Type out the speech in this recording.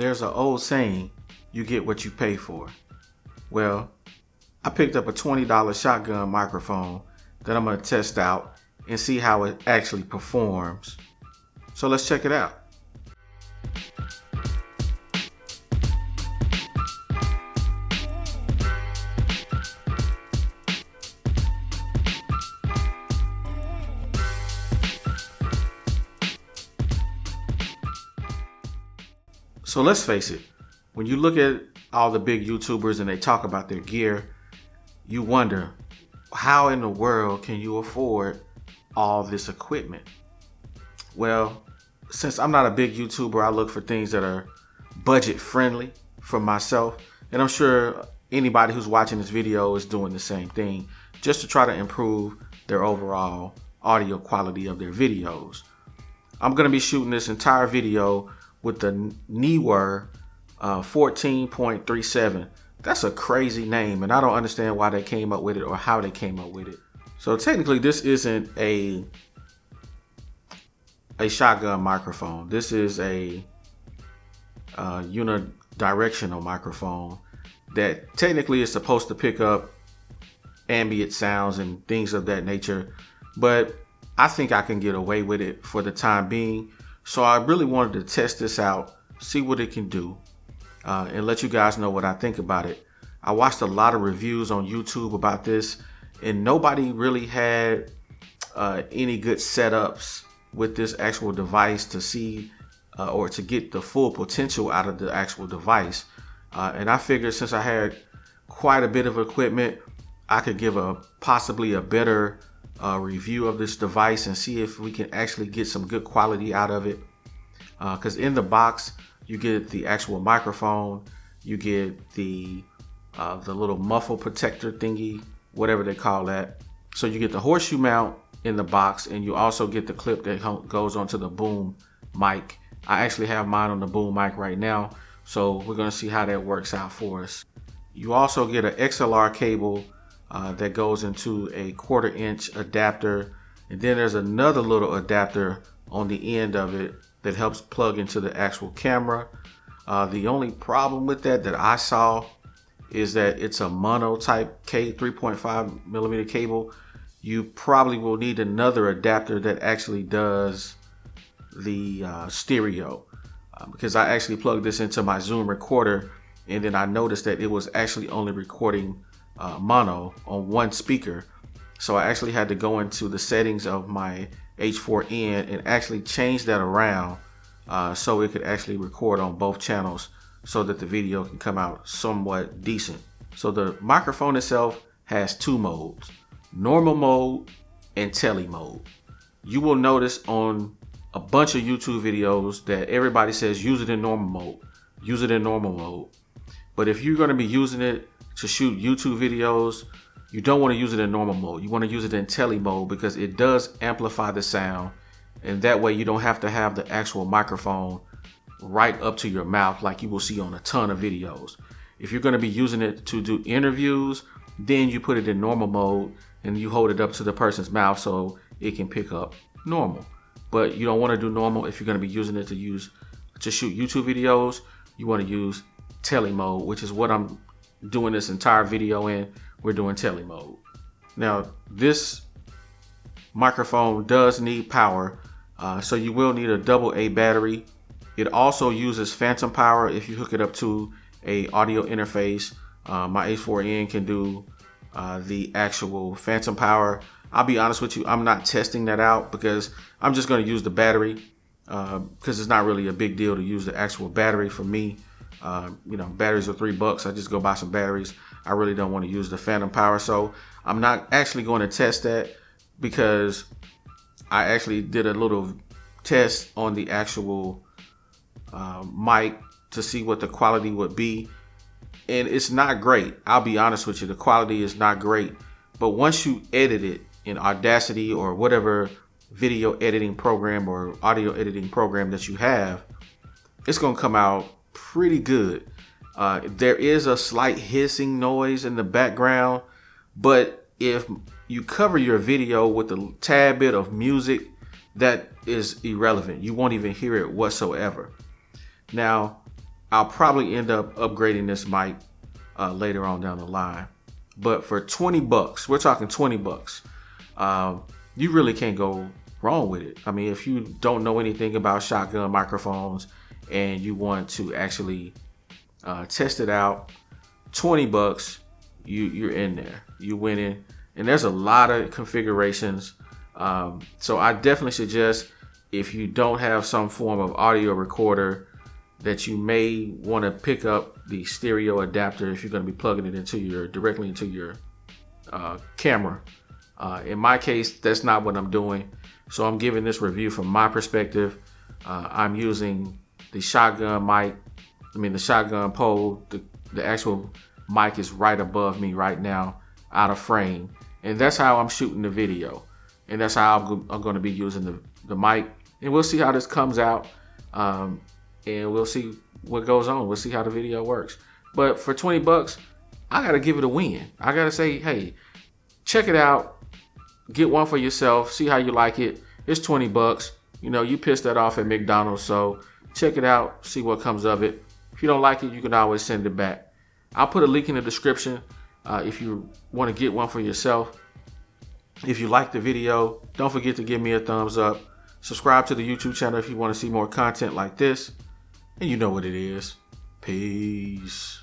There's an old saying, you get what you pay for. Well, I picked up a $20 shotgun microphone that I'm going to test out and see how it actually performs. So let's check it out. So let's face it, when you look at all the big YouTubers and they talk about their gear, you wonder, how in the world can you afford all this equipment? Well, since I'm not a big YouTuber, I look for things that are budget friendly for myself. And I'm sure anybody who's watching this video is doing the same thing, just to try to improve their overall audio quality of their videos. I'm going to be shooting this entire video with the Neewer 14.37. That's a crazy name, and I don't understand why they came up with it or how they came up with it. So technically, this isn't a shotgun microphone. This is a unidirectional microphone that technically is supposed to pick up ambient sounds and things of that nature, but I think I can get away with it for the time being. So I really wanted to test this out, see what it can do, and let you guys know what I think about it. I watched a lot of reviews on YouTube about this, and nobody really had any good setups with this actual device to see or to get the full potential out of the actual device. And I figured since I had quite a bit of equipment, I could give possibly a better review of this device and see if we can actually get some good quality out of it. Because in the box, you get the actual microphone, you get the little muffle protector thingy, whatever they call that. So you get the horseshoe mount in the box, and you also get the clip that goes onto the boom mic. I actually have mine on the boom mic right now, so we're going to see how that works out for us. You also get an XLR cable that goes into a 1/4 inch adapter, and then there's another little adapter on the end of it that helps plug into the actual camera. The only problem with that I saw is that it's a mono type 3.5 millimeter cable. You probably will need another adapter that actually does the stereo, because I actually plugged this into my Zoom recorder, and then I noticed that it was actually only recording mono on one speaker. So I actually had to go into the settings of my H4N and actually change that around so it could actually record on both channels so that the video can come out somewhat decent. So the microphone itself has two modes, normal mode and tele mode. You will notice on a bunch of YouTube videos that everybody says use it in normal mode, use it in normal mode. But if you're going to be using it to shoot YouTube videos, you don't want to use it in normal mode. You want to use it in tele mode because it does amplify the sound, and that way you don't have to have the actual microphone right up to your mouth like you will see on a ton of videos. If you're going to be using it to do interviews, then you put it in normal mode and you hold it up to the person's mouth so it can pick up normal. But you don't want to do normal if you're going to be using it to shoot YouTube videos. You want to use tele mode, which is what I'm doing this entire video in. We're doing tele mode. Now this microphone does need power, so you will need a AA battery. It also uses phantom power if you hook it up to a audio interface. My H4N can do the actual phantom power. I'll be honest with you, I'm not testing that out because I'm just going to use the battery because it's not really a big deal to use the actual battery for me. Batteries are $3. I just go buy some batteries. I really don't want to use the phantom power, so I'm not actually going to test that because I actually did a little test on the actual mic to see what the quality would be, and it's not great. I'll be honest with you, the quality is not great. But once you edit it in Audacity or whatever video editing program or audio editing program that you have, it's going to come out pretty good. There is a slight hissing noise in the background, but if you cover your video with a tad bit of music, that is irrelevant. You won't even hear it whatsoever. Now, I'll probably end up upgrading this mic later on down the line. But for $20, we're talking $20, you really can't go wrong with it. I mean, if you don't know anything about shotgun microphones and you want to actually test it out, $20, you're in there. You winning. And there's a lot of configurations. So I definitely suggest, if you don't have some form of audio recorder, that you may want to pick up the stereo adapter if you're going to be plugging it directly into your camera. In my case, that's not what I'm doing. So I'm giving this review from my perspective. I'm using the shotgun mic. The shotgun pole. The actual mic is right above me right now, out of frame. And that's how I'm shooting the video. And that's how I'm going to be using the mic. And we'll see how this comes out. And we'll see what goes on. We'll see how the video works. But for $20, I got to give it a win. I got to say, hey, check it out. Get one for yourself. See how you like it. It's $20. You pissed that off at McDonald's. So check it out. See what comes of it. If you don't like it, you can always send it back. I'll put a link in the description if you want to get one for yourself. If you like the video, don't forget to give me a thumbs up. Subscribe to the YouTube channel if you want to see more content like this. And you know what it is. Peace.